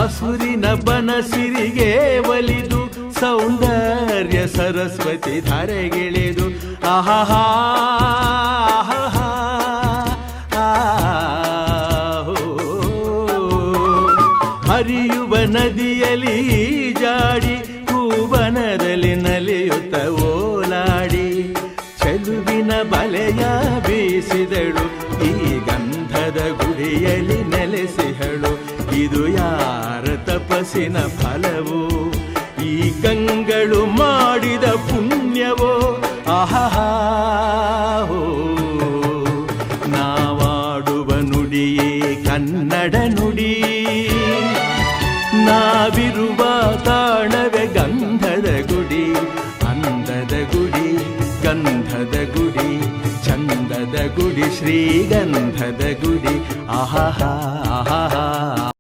ಹಸುರಿನ ಬನಸಿರಿಗೆ ಒಲಿದು ಸೌಂದರ್ಯ ಸರಸ್ವತಿ ಧರೆಗಿಳಿದು ಆಹಾ ಹರಿಯುವ ನದಿಯಲ್ಲಿ ಜಾಡಿ ಹೂವನದಲ್ಲಿ ನಲಿಯುತ್ತ ಓಲಾಡಿ ಚೆಲುವಿನ ಬಲೆಯ ಬೀಸಿದಳು ಈ ಗಂಧದ ಗುಡಿಯಲ್ಲಿ ನೆಲೆಸಿಹಳು. ಇದು ಯಾರ ತಪಸ್ಸಿನ ಫಲವೋ, ಈ ಗಂಗಳು ಮಾಡಿದ ಪುಣ್ಯವೋ. ಆಹಾ ನಾವಾಡುವ ನುಡಿಯೇ ಕನ್ನಡ ನುಡಿ, ನಾವಿರುವ ತಾಣವೇ ಗಂಧದ ಗುಡಿ. ಅಂದದ ಗುಡಿ, ಗಂಧದ ಗುಡಿ, ಚಂದದ ಗುಡಿ, ಶ್ರೀಗಂಧದ ಗುಡಿ. ಆಹಾ ಆಹಾ